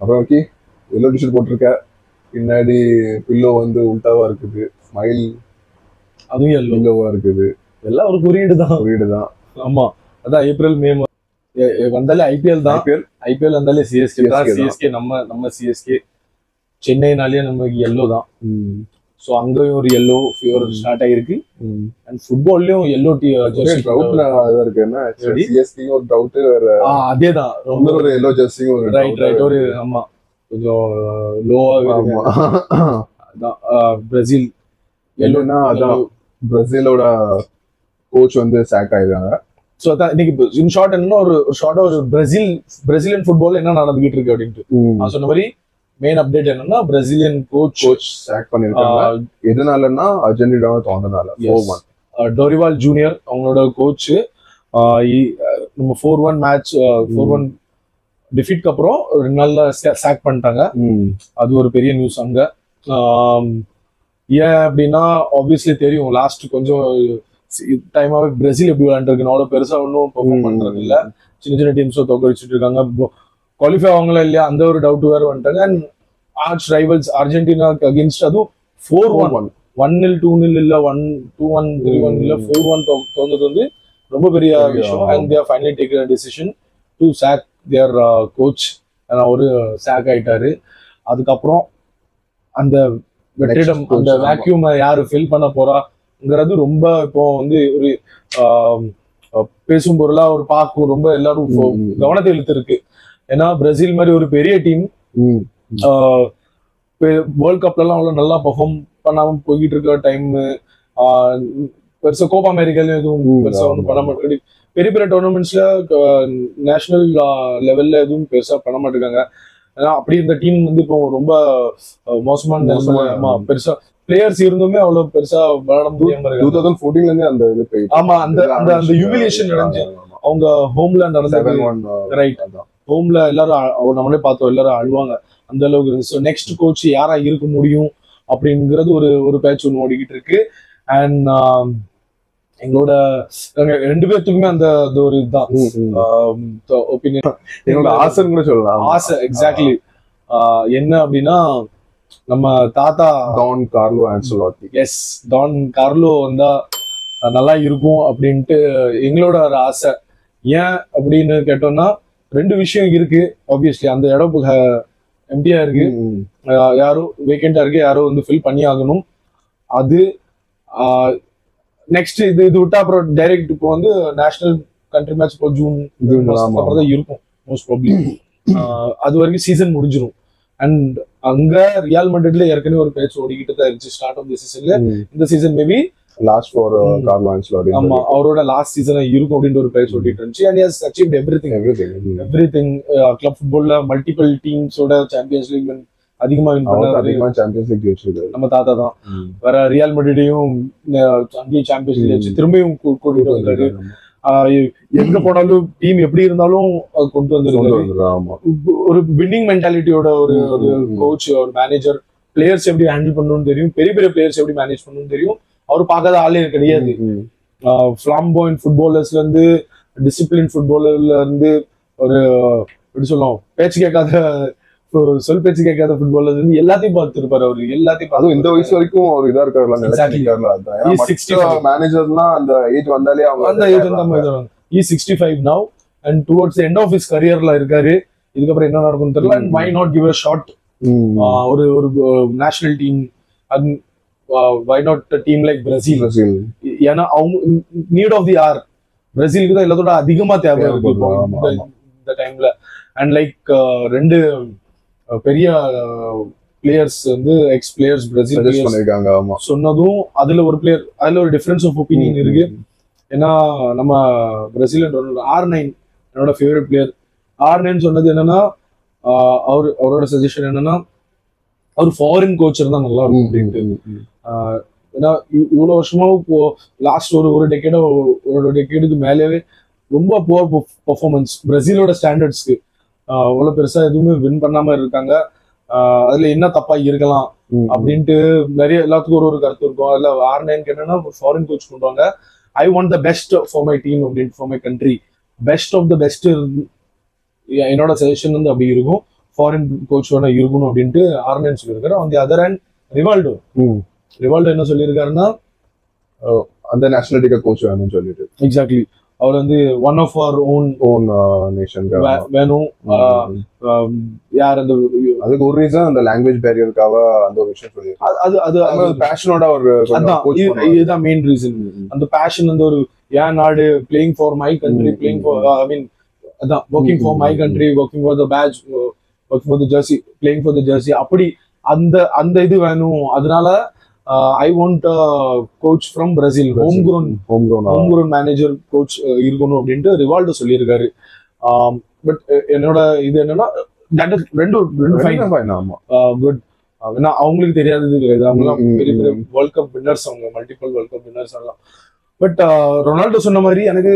அப்புறம் okay yellow T shirt போட்டிருக்க, பின்னாடி பில்லோ வந்து உல்டாவா இருக்குது, ஸ்மைல் அதுவும் எல்லோவா இருக்குது. எல்லாம் ஒரு குறியீடு தான். ஆமா, அதான் ஏப்ரல் மே வந்தாலே ஐபிஎல் தான். ஐபிஎல் வந்தாலே சிஎஸ்கே நம்ம சிஎஸ்கே. சென்னைனாலே நமக்கு எல்லோ தான். ஸோ அங்கேயும் ஒரு எல்லோ ஃபீவர் ஸ்டார்ட் ஆகிருக்கு. அண்ட் ஃபுட்பால்லையும் எல்லோ ஜெர்சி டவுட்ல இருக்கு. என்ன சிஎஸ்கேயும் ஒரு டவுட், அதே தான் ரொம்ப ஒரு எல்லோ ஜெர்சியும் ரைட் ஒரு ஆமா கொஞ்சம் லோவா. அதான் பிரேசில் எல்லோனா அதான் பிரேசிலோட கோச் வந்து சாக் ஆயிடுறாங்க. ஸோ அதான் இன்னைக்கு இன் ஷார்ட் என்னன்னா ஒரு ஷார்ட்டா ஒரு பிரேசிலியன் ஃபுட்பால் என்ன நடந்துகிட்டு இருக்கு அப்படின்ட்டு நான் சொன்ன மாதிரி மெயின் அப்டேட் என்னன்னா பிரேசிலியன் கோச் சாக் பண்ணிருக்காங்க. எதனாலன்னா அர்ஜென்டினா தோந்தனால. டோரிவால் ஜூனியர் அவங்களோட கோச் நம்ம 4-1 மேட்ச் 4-1 டிஃபீட்க்கு அப்புறம் 2 நாள்ல சாக் பண்ணிட்டாங்க. அது ஒரு பெரிய நியூஸ் அங்க. ஏன் அப்படின்னா ஆப்வியஸ்லி தெரியும் லாஸ்ட் கொஞ்சம் டைமாவே பிரேசில் எப்படி விளையாண்டுருக்கு, அவ்வளவு பெருசா ஒன்றும் பெர்ஃபார்ம் பண்றது இல்ல. சின்ன டீம்ஸோ தோக்கடிச்சுட்டு இருக்காங்க. குவாலிஃபை ஆகங்களா இல்லையா அந்த ஒரு டவுட் வேற வந்துட்டாங்க. அண்ட் ஆர்ச் ரைவல்ஸ் அர்ஜென்டினாக்கு அகேன்ஸ்ட் அதுவும் 4-1 1-0 2-0 இல்ல 1-2-1 3-1 இல்ல 4-1 தோந்தது வந்து ரொம்ப பெரிய விஷயம். And they have finally taken a decision to sack their coach. ஒரு சாக் ஆயிட்டாரு. அதுக்கப்புறம் அந்த வெற்றிடம் அந்த வேக்யூம் யாரு ஃபில் பண்ண போறாங்கிறது ரொம்ப இப்போ வந்து ஒரு பேசும் பொருளா ஒரு பார்க்கும் ரொம்ப எல்லாரும் கவனத்தை இழுத்து இருக்கு. ஏன்னா பிரேசில் மாதிரி ஒரு பெரிய டீம் வேர்ல்ட் கப்ல எல்லாம் அவ்வளவு நல்லா பெர்ஃபார்ம் பண்ணாம போய்கிட்டு இருக்க டைம், பெருசா கோப்பா அமெரிக்காலையும் எதுவும் பெருசா ஒன்றும் பண்ண மாட்டேங்குது. பெரிய பெரிய டோர்னமெண்ட்ஸ்ல நேஷனல் லெவல்ல எதுவும் பெருசா பண்ண மாட்டேங்காங்க. ஏன்னா அப்படி இந்த டீம் வந்து இப்போ ரொம்ப மோசமான பெருசா பிளேயர்ஸ் இருந்துமே அவ்வளவு பெருசா விளையாட முடியாம 2014 அந்த இது போயிட்டு. ஆமா அந்த ஹியூமிலியேஷன் நடந்து அவங்க ஹோம்ல நடந்தது. ரைட், ஹோம்ல எல்லாரும் நம்மளே பார்த்தோம், எல்லாரும் அழுவாங்க அந்த அளவுக்கு இருக்கு. ஸோ நெக்ஸ்ட் கோச் யாரா இருக்க முடியும் அப்படிங்கிறது ஒரு பேட்ச் ஒன்று ஓடிக்கிட்டு இருக்கு. அண்ட் எங்களோட 2 பேர்த்துக்குமே அந்த ஒரு இதுதான் ஒப்பீனியன். எங்களோட ஆசைன்னு கூட சொல்லலாம். ஆசை எக்ஸாக்ட்லி என்ன அப்படின்னா நம்ம தாத்தா Don Carlo Ancelotti. Yes, Don Carlo வந்தா நல்லா இருக்கும் அப்படின்ட்டு எங்களோட ஒரு ஆசை. ஏன் அப்படின்னு கேட்டோம்னா 2 விஷயம் இருக்கு. ஆப்வியஸ்லி அந்த இடம் எம்டியா இருக்கு, யாரோ வேக்கண்டா இருக்கு, யாரோ வந்து ஃபில் பண்ணி ஆகணும். அது நெக்ஸ்ட் இது விட்டா அப்புறம் டைரக்ட் இப்போ வந்து நேஷனல் கண்ட்ரி மேட்ச் இப்போ ஜூன் அப்புறம் தான் இருக்கும் மோஸ்ட் ப்ராபப்லி. அது வரைக்கும் சீசன் முடிஞ்சிடும். அண்ட் அங்க ரியால் மேட்ரிட்ல ஏற்கனவே ஒரு பேட்ச் ஓடிக்கிட்டு தான் இருந்துச்சு ஸ்டார்ட் ஆஃப் தி சீசன்ல. இந்த season maybe last for Carlo Ancelotti. ஆமா, அவரோட லாஸ்ட் சீசனா இருக்கும் அப்படின்ற ஒரு பேட்ச் ஓடிட்டு இருந்துச்சு. And has achieved everything. Club ஃபுட்பால்ல மல்டிபிள் டீம்ஸோட சாம்பியன்ஸ் லீக் அதிகமா வின் பண்ணாரு. சாம்பியன்ஸ் லீக் ஜெயிச்சிருக்காரு நம்ம தாத்தா தான். வேற ரியால் மேட்ரிடையும் அங்கேயும் சாம்பியன்ஸ் லீக் வச்சு திரும்பியும் கூட்டிட்டு வந்தாரு. எங்க போனாலும் டீம் எப்படி இருந்தாலும் கொண்டு வந்துருக்காரு. ஒரு வின்னிங் மென்டாலிட்டியோட ஒரு கோச், ஒரு மேனேஜர். பிளேயர்ஸ் எப்படி ஹேண்டில் பண்ணணும்னு தெரியும், பெரிய பெரிய பிளேயர்ஸ் எப்படி மேனேஜ் பண்ணணும்னு தெரியும். அவர் பார்க்காத ஆளே கிடையாது. ஃபிளாம்போயின்ட் ஃபுட்பாலர்ஸ்ல இருந்து டிசிப்ளின் ஃபுட்பாலர்ல இருந்து ஒரு எப்படி சொல்லுவோம் பேச்சு கேட்காத சொல் பேச்சு கேட்காத ஃபுட்பாலர் இருந்து எல்லாத்தையும் பார்த்துருப்பாரு அவரு. எல்லாத்தையும் அதுவும் இந்த வயசு வரைக்கும் அவர் இதா இருக்காரு. மேனேஜர்னா அந்த ஏஜ் வந்தாலே அந்த ஏஜ் வந்து 65 now and towards the end of his careerல இருக்காரு. இதுக்கப்புறம் என்ன நடக்கும்னு தெரியல. and why not give a shot ஒரு national team, why not a team like Brazil? ஏன்னா அவங்க நீட் ஆஃப் தி ஆர் பிரேசிலுக்கு தான் எல்லாத்தோட அதிகமா தேவை இருக்கு இந்த டைம்ல. அண்ட் லைக் 2 பெரிய பிளேயர்ஸ் வந்து எக்ஸ் பிளேயர்ஸ் பிரேசில் பண்ணிருக்காங்க சொன்னதும் அதுல ஒரு பிளேயர் அதுல ஒரு டிஃபரன்ஸ் ஆஃப் ஒப்பீனியன் இருக்கு. ஏன்னா நம்ம பிரேசில் R9 என்னோட ஃபேவரட் பிளேயர். R9 சொன்னது என்னன்னா அவரோட சஜஷன் என்னன்னா அவர் ஃபாரின் கோச் இருந்தா நல்லா இருக்கும் அப்படின்ட்டு. ஏன்னா இவ்வளவு வருஷமா லாஸ்ட் ஒரு டெக்கேடுக்கு மேலேவே ரொம்ப புவர் பெர்ஃபார்மன்ஸ் பிரேசிலோட ஸ்டாண்டர்ட்ஸ்க்கு. அவ்வளவு பெருசா எதுவுமே வின் பண்ணாம இருக்காங்க. அதுல என்ன தப்பா இருக்கலாம் அப்படின்ட்டு நிறைய எல்லாத்துக்கும் ஒரு கருத்து இருக்கும். அதுல R9 என்னன்னா ஃபாரின் கோச் கொண்டுவாங்க. I want the best for my team அப்படின்ட்டு, for my country best of the best என்னோட சஜஷன் வந்து அப்படி இருக்கும். ஃபாரின் கோச் வேணா இருக்கணும் அப்படின்ட்டு ஆர்னன் சொல்லியிருக்காரு. On the other hand Rivaldo என்ன சொல்லியிருக்காருன்னா அந்த நேஷனாலிட்டிக்கு கோச் வேணும்னு சொல்லிட்டு எக்ஸாக்ட்லி அவர் வந்து one of our own nation வேணும். யார் அந்த அதுக்கு ஒரு ரீசன் அந்த லாங்குவேஜ் பேரியருக்காக அந்த ஒரு விஷயம் சொல்லியிருக்காரு. அது பேஷனோட ஒரு இதுதான் மெயின் ரீசன். அந்த பேஷன் வந்து ஒரு ஏன் நாடு playing for my country, playing for I mean அதான் working for my country, working for the patch, working for the jersey, playing for the jersey, அப்படி அந்த இது வேணும். அதனால I want coach from Brazil, home grown manager coach இருக்கணும் அப்படின்ட்டு Rivaldo சொல்லியிருக்காரு. But என்னோட இது என்னன்னா ரெண்டு ஃபைன். ஆமா குட். ஏன்னா அவங்களுக்கு தெரியாதது கிடையாது, அவங்கலாம் பெரிய பெரிய வேர்ல்ட் கப் வின்னர்ஸ், அவங்க மல்டிபிள் வேர்ல்ட் கப் வின்னர்ஸ் எல்லாம். பட் ரொனால்டோ சொன்ன மாதிரி எனக்கு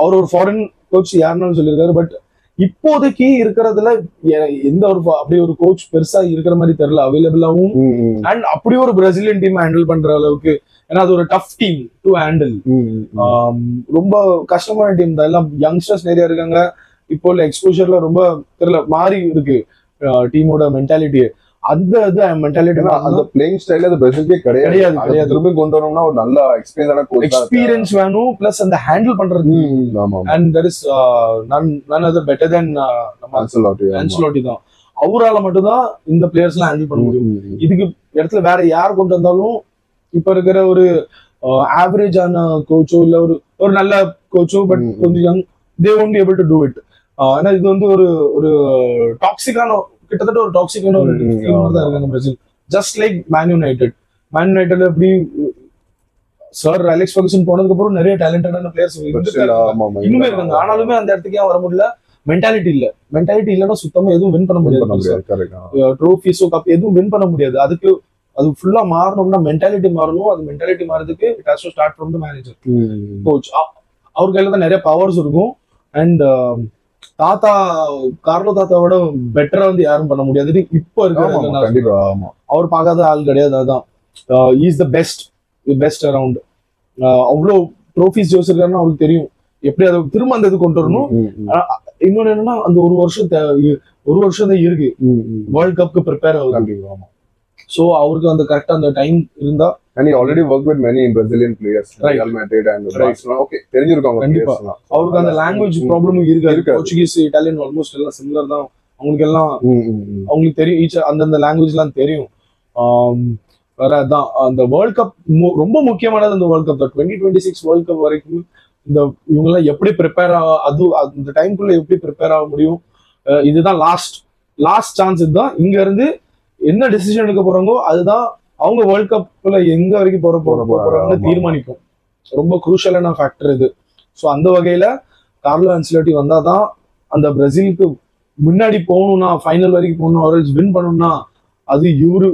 அவர் ஒரு ஃபாரின் கோச் யாருன்னு சொல்லியிருக்காரு. பட் இப்போதைக்கு இருக்கிறதுல எந்த ஒரு அப்படி ஒரு கோச் பெருசா இருக்கிற மாதிரி தெரியல அவைலபிளாவும். அண்ட் அப்படி ஒரு பிரேசிலியன் டீம் ஹேண்டில் பண்ற அளவுக்கு, ஏன்னா அது ஒரு டஃப் டீம் டு ஹேண்டில். ரொம்ப கஷ்டமான டீம் தான். எல்லாம் யங்ஸ்டர்ஸ் நிறைய இருக்காங்க. இப்போ உள்ள எக்ஸ்போஷர்ல ரொம்ப தெரியல மாறி இருக்கு டீமோட மென்டாலிட்டி. அந்த மென்டாலிட்டி அந்த பிளேயிங் ஸ்டைல் அது பிரேசிலுக்கே கிடையாது. திரும்ப கொண்டு வரணும்னா ஒரு நல்ல எக்ஸ்பீரியன்ஸ் வேணும், பிளஸ் அந்த ஹேண்டில் பண்றது. And that is none other better than Ancelotti தான். அவரால மட்டும் தான் இந்த பிளேயர்ஸ் எல்லாம் ஹேண்டில் பண்ண முடியும். இதுக்கு இடத்துல வேற யார் கொண்டு வந்தாலும் இப்ப இருக்கிற ஒரு ஆவரேஜ் ஆன கோச்சோ இல்ல ஒரு நல்ல கோச்சோ பட் கொஞ்சம் young, they won't be able to do it. ஏன்னா இது வந்து ஒரு டாக்ஸிக்கான, கிட்டத்தட்ட ஒரு டாக்ஸிக்கான ஒரு டீம் தான் இருக்காங்க Brazil. Just like man United எப்படி சார் அலெக்ஸ் ஃபர்கூசன் போனதுக்கு அப்புறம் நிறைய டேலண்டடான பிளேயர்ஸ் இன்னுமே இருக்காங்க. ஆனாலுமே அந்த இடத்துக்கு ஏன் வர முடியல? மென்டாலிட்டி இல்லைன்னா சுத்தமா எதுவும் வின் பண்ண முடியாது. ட்ரோஃபிஸோ கப் எதுவும் வின் பண்ண முடியாது. அதுக்கு அது ஃபுல்லா மாறணும்னா மென்டாலிட்டி மாறணும். அது மென்டாலிட்டி மாறதுக்கு it has to start from the manager, coach. அவர் கையில தான் நிறைய பவர்ஸ் இருக்கும். அண்ட் கார்லோ தாத்தாவோட பெட்டரா வந்து யாரும் பண்ண முடியாது இப்போ இருக்கு. அவர் பார்க்காத ஆள் கிடையாது. அதான் இஸ் த பெஸ்ட் அரவுண்ட். அவ்வளோ ட்ரோஃபிஸ் ஜோசிருக்காருன்னு அவருக்கு தெரியும் எப்படி அதை திரும்ப அந்த இது கொண்டு வரணும். இன்னொன்னு என்னன்னா அந்த ஒரு வருஷம் தான் இருக்கு வேர்ல்ட் கப்க்கு ப்ரிப்பேர் ஆகுது. சோ அவருக்கு அந்த கரெக்டா அந்த டைம் இருந்தா, and he already worked with many Brazilian players, Real Madrid and Barcelona. Okay, தெரிஞ்சிருக்காங்க. கண்டிப்பா அவருக்கு அந்த லாங்குவேஜ் ப்ராப்ளமும் இருக்கு. போர்ச்சுகீஸ், இட்டாலியன் ஆல்மோஸ்ட் எல்லாம் சிமிலர் தான். அவங்களுக்கு தெரியும், அந்தந்த லாங்குவேஜ் எல்லாம் தெரியும். வேற அதான் அந்த வேர்ல்ட் கப் ரொம்ப முக்கியமானது. அந்த வேர்ல்ட் கப் 2026 வேர்ல்ட் கப் வரைக்கும் இந்த இவங்க எல்லாம் எப்படி ப்ரிப்பேர் அது அந்த டைம்குள்ள எப்படி ப்ரிப்பேர் ஆக முடியும்? இதுதான் லாஸ்ட் சான்ஸ். இதுதான் இங்க இருந்து என்ன டெசிஷன் எடுக்க போறாங்களோ அதுதான் அவங்க வேர்ல்ட் கப்ல எங்க வரைக்கும் போறாங்கன்னு தீர்மானிக்கும். ரொம்ப குரூஷியலான ஃபேக்டர் இது. ஸோ அந்த வகையில கார்லோ ஆன்செலோட்டி வந்தாதான் அந்த பிரேசிலுக்கு முன்னாடி போகணும்னா, ஃபைனல் வரைக்கும் போகணும், அவர்கள் வின் பண்ணணும்னா அது இவரு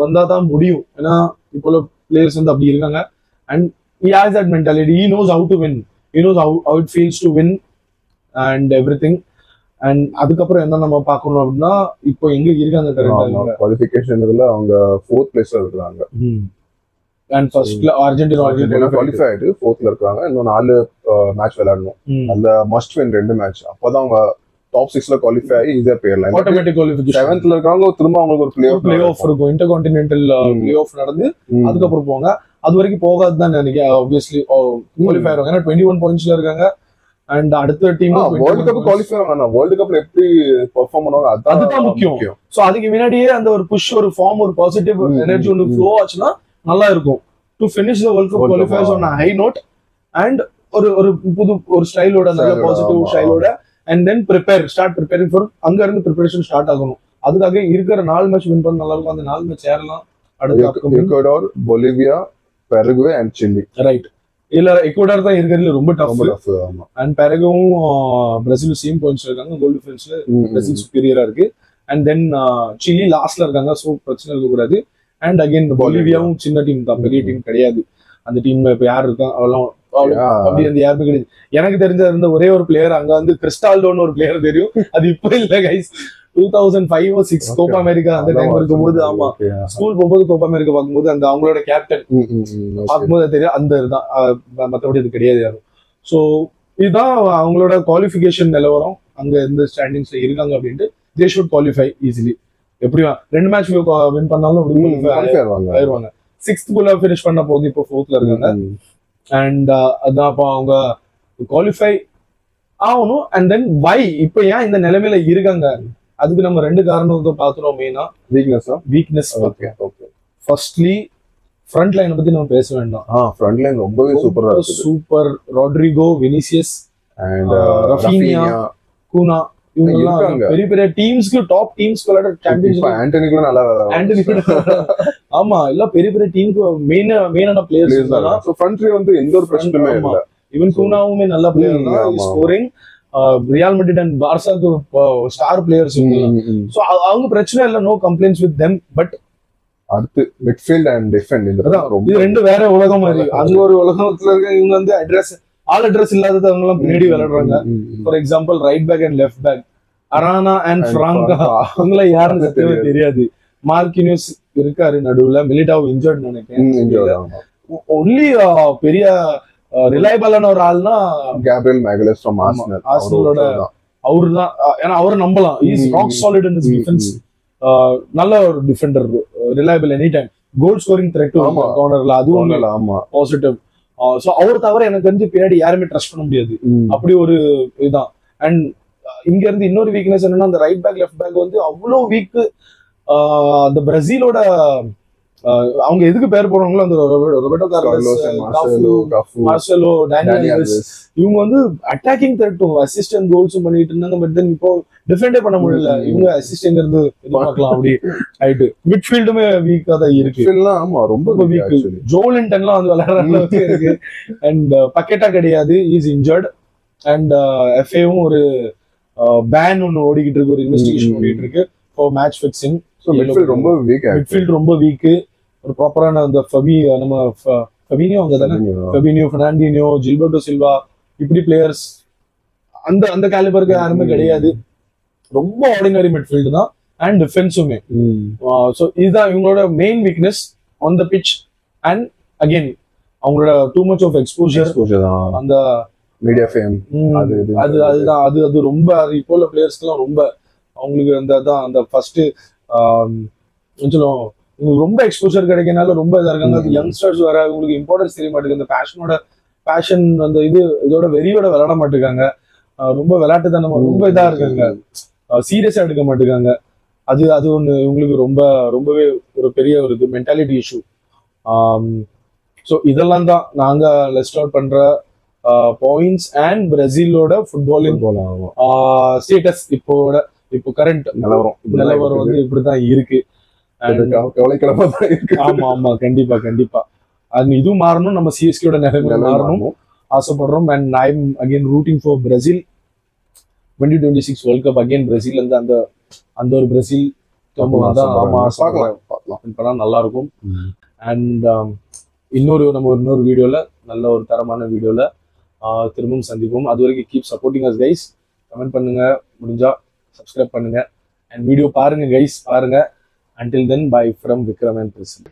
வந்தாதான் முடியும். ஏன்னா இப்போ பிளேயர்ஸ் வந்து அப்படி இருக்காங்க. And he has that mentality. He knows how to win. He knows how it feels to win and everything. And அதுக்கப்புறம் என்ன நம்ம பார்க்கணும் அப்படின்னா இப்போ எங்க இருக்காங்க குவாலிஃபிகேஷன் இதுல அவங்க 4th பிளேஸ்ல இருக்காங்க. அண்ட் ஃபர்ஸ்ட்ல அர்ஜென்டினா குவாலிஃபை ஆயிட்டு 4th இருக்காங்க. இன்னும் 4 மேட்ச் விளையாடணும். அந்த மஸ்ட் வின் 2 மேட்ச். அப்பதான் அவங்க டாப் 6ல குவாலிஃபை ஆகி இதே பேர்ல ஆட்டோமேட்டிக் குவாலிஃபிகேஷன். 7th இருக்காங்க. திரும்ப அவங்களுக்கு ஒரு பிளே ஆஃப் இருக்கும். இன்டர்கான்டினென்டல் பிளே ஆஃப் நடந்து அதுக்கப்புறம் போவாங்க. அது வரைக்கும் போகாதுதான் நினைக்கிறேன். ஆப்வியஸ்லி குவாலிஃபை ஆயிருவாங்க. ஏன்னா 21 பாயிண்ட்ஸ்ல இருக்காங்க. அண்ட் அடுத்த டீம் வேர்ல்ட் கப் குவாலிஃபை ஆனா வேர்ல்ட் கப்ல எப்படி பெர்ஃபார்ம் பண்ணுவாங்க அதுதான் முக்கியம். சோ அதுக்கு முன்னாடியே அந்த ஒரு புஷ், ஒரு ஃபார்ம், ஒரு பாசிட்டிவ் எனர்ஜி ஒன்று ஃப்ளோ ஆச்சுன்னா நல்லா இருக்கும். To finish the world cup qualifiers on high note and ஒரு புது ஒரு ஸ்டைலோட, நல்ல பாசிட்டிவ் ஸ்டைலோட. And then start preparing for, அங்க இருந்து ப்ரிப்பரேஷன் ஸ்டார்ட் ஆகணும். அதுக்காக இருக்கிற 4 மேட்ச் வின் பண்ண நல்லா இருக்கும். அந்த 4 மேட்ச் ஏறலாம். அடுத்து Ecuador, Bolivia, Paraguay and Chile. Right. இல்ல எக்வடார் தான் இருக்கிறதுல ரொம்ப டஃப். அண்ட் பெரகவும் பிரேசில் சேம் பாயிண்ட்ஸ் இருக்காங்க. கோல் டிஃபரன்ஸ்ல பிரேசில் சுப்பீரியரா இருக்கு. அண்ட் தென் சிலி லாஸ்ட்ல இருக்காங்க. சோ பிரச்சனை இருக்கக்கூடாது. அண்ட் அகைன் பொலிவியாவும் சின்ன டீம் தான், பெரிய டீம் கிடையாது. அந்த டீம்ல இப்ப யார் இருக்கா அவெல்லாம் அப்படி அந்த யாருமே கிடையாது. எனக்கு தெரிஞ்ச இருந்த ஒரே ஒரு பிளேயர் அங்க வந்து கிறிஸ்டால்டோன்னு ஒரு பிளேயர் தெரியும். அது இப்ப இல்ல கைஸ். 2005 or 6 கோப்பா அமெரிக்கா அந்த டைம் இருக்கும்போது, ஆமா ஸ்கூல் போகும்போது கோப்பா அமெரிக்கா பார்க்கும்போது அந்த அவங்களோட கேப்டன் பார்க்கும்போது தெரியும். அந்த இதுதான், மற்றபடி இது கிடையாது யாரும். ஸோ இதுதான் அவங்களோட குவாலிஃபிகேஷன் நிலவரம். அங்க எந்த ஸ்டாண்டிங்ஸ்ல இருக்காங்க அப்படின்ட்டு தே ஷுட் குவாலிஃபை ஈஸிலி. எப்படியா 2 மேட்ச் வின் பண்ணாலும் ஆயிடுவாங்க. 6th குள்ள ஃபினிஷ் பண்ண போது இப்போ 4th இருக்காங்க. அண்ட் அதான் அப்போ அவங்க குவாலிஃபை ஆகணும். அண்ட் தென் வை இப்போ ஏன் இந்த நிலைமையில இருக்காங்க, அதுக்கு நம்ம 2 காரணத்தை பார்த்துறோம். மெயினா weakness. Okay okay. Firstly front லைனை பத்தி நம்ம பேச வேண்டாம். ஃப்ரண்ட் லைன் ரொம்பவே super. Rodrygo, Vinicius and Raphinha, Cunha, இவங்க பெரிய பெரிய டீம்ஸ்க்கு டாப் டீம்ஸ் விளையாட சாம்பியன்ஷிப். ஆண்டனி கூட நல்லா ஆமா, இல்ல பெரிய பெரிய டீமுக்கு மெயினான பிளேயர்ஸ் தான். சோ ஃப்ரண்ட் லைன் வந்து எந்த ஒரு பிரச்சனையுமே இல்ல. ஈவன் கூனாவுமே நல்ல பிளேயர் தான், ஸ்கோரிங். ரியல் மேட்ரிட் அண்ட் பார்சாக்கு ஸ்டார் பிளேயர்ஸ். சோ அவங்க பிரச்சனை இல்ல, no complaints with them. But அடுத்து மிட்ஃபீல்ட் அண்ட் டிஃபெண்ட் இது 2 வேற உலகம் மாதிரி. அங்க ஒரு உலகத்துல இருக்க இவங்க வந்து ஆல் அட்ரஸ் இல்லாதது அவங்க எல்லாம் பின்னாடி விளையாடுறாங்க. For example right back and left back Arana and Franca, இவங்கள யாருன்னு சத்தியமே தெரியாது. மார்க்கினியூஸ் இருக்காரு நடுவுல, மிலிட்டாவ் இன்ஜர்ட் நினைக்கிறேன். ஒன்லி பெரிய ரிலையபிளான ஒரு ஆள்னா கேப்ரியல் மேகலஸ் ஃப்ரம் ஆர்சனலோட அவர்தான். ஏன்னா அவரை நம்பலாம். Is rock solid in his defence. நல்ல ஒரு Defender, reliable any time. Goal scoring thread கார்னர்ல அதுவும் பாசிட்டிவ். சோ அவர் தவிர எனக்கு வந்து பின்னாடி யாருமே ட்ரஸ்ட் பண்ண முடியாது. அப்படி ஒரு இதுதான். அண்ட் இங்க இருந்து இன்னொரு வீக்னஸ் என்னன்னா, அந்த ரைட் பேக் லெஃப்ட் பேக் வந்து அவ்வளவு வீக். அந்த பிரேசிலோட அவங்க எதுக்கு பேர் போடுறாங்களோ, அந்த Roberto Carlos, Marcelo, Daniel always, இவங்க வந்து அட்டாக்கிங் த்ரெட்டும் அசிஸ்டன்ட் கோல்ஸும் பண்ணிட்டு இருந்தாங்க. பட் தென் இப்போ டிஃபெண்டே பண்ண முடியல. இவங்க அசிஸ்டன்ட் இருந்து பார்க்கலாம் அப்படி ஆயிட்டு. மிட்ஃபீல்டுமே வீக்கா தான் இருக்கு. ரொம்ப வீக். ஜோலின்டன்லாம் வந்து விளையாடுற அளவுக்கு இருக்கு. அண்ட் பக்கெட்டா கிடையாது, இஸ் இன்ஜர்ட். அண்ட் எஃப்ஏவும் ஒரு பேன் ஒன்னு ஓடிக்கிட்டு இருக்கு, ஒரு இன்வெஸ்டிகேஷன் ஓடிட்டு இருக்கு ஃபார் மேட்ச் ஃபிக்சிங். ரொம்ப வீக். மிட்ஃபீல்ட் ரொம்ப வீக். ஒரு ப்ராப்பரான அந்த நம்ம ஃபெபினியோ அங்க தானே, ஃபெபினியோ, ஃபெர்னாண்டினியோ, ஜில்பர்டோ சில்வா, இப்படி பிளேயர்ஸ் அந்த கேலிபருக்கு யாருமே கிடையாது. ரொம்ப ஆர்டினரி மிட்ஃபீல்டு தான். அண்ட் டிஃபென்ஸுமே. ஸோ இதுதான் இவங்களோட main weakness on the pitch. And again அவங்களோட டூ மச் ஆஃப் எக்ஸ்போஷர். அந்த மீடியா ஃபேம் அதுதான் அது ரொம்ப இப்போ உள்ள பிளேயர்ஸ்க்குலாம் ரொம்ப அவங்களுக்கு அந்த ஃபர்ஸ்ட் சொல்லுவோம், உங்களுக்கு ரொம்ப எக்ஸ்போஷர் கிடைக்கனால ரொம்ப இதா இருக்காங்க. அது யங்ஸ்டர்ஸ் வர உங்களுக்கு இம்பார்ட்டன்ஸ் தெரிய மாட்டேங்குது. அந்த பேஷன் அந்த இதோட வெறியோட விளையாட மாட்டேங்காங்க. ரொம்ப விளையாட்டுத்தனமா ரொம்ப இதா இருக்காங்க, சீரியஸா எடுக்க மாட்டேங்காங்க. அது ஒண்ணு உங்களுக்கு ரொம்பவே ஒரு பெரிய ஒரு இது மென்டாலிட்டி இஷ்யூ. ஸோ இதெல்லாம் தான் நாங்க லிஸ்ட் அவுட் பண்ற பாயிண்ட்ஸ். அண்ட் பிரேசிலோட ஃபுட்பாலிங் ஸ்டேட்டஸ் இப்போ கரண்ட் நிலவரம் வந்து இப்படிதான் இருக்கு. ஆமா கண்டிப்பா அது இதுவும் மாறணும். நம்ம சிஎஸ்கேயோட நிலைமை மாறணும் ஆசைப்படுறோம். And I am again rooting for Brazil 2026 world cup. Again Brazil வந்து அந்த ஒரு பிரேசில் நல்லா இருக்கும். அண்ட் நம்ம இன்னொரு வீடியோல, நல்ல ஒரு தரமான வீடியோல திரும்பவும் சந்திப்போம். அது வரைக்கும் keep supporting us guys. Comment பண்ணுங்க, முடிஞ்சா சப்ஸ்கிரைப் பண்ணுங்க. அண்ட் வீடியோ பாருங்க கைஸ், பாருங்க. Until then, bye from Vikram and Priscilla.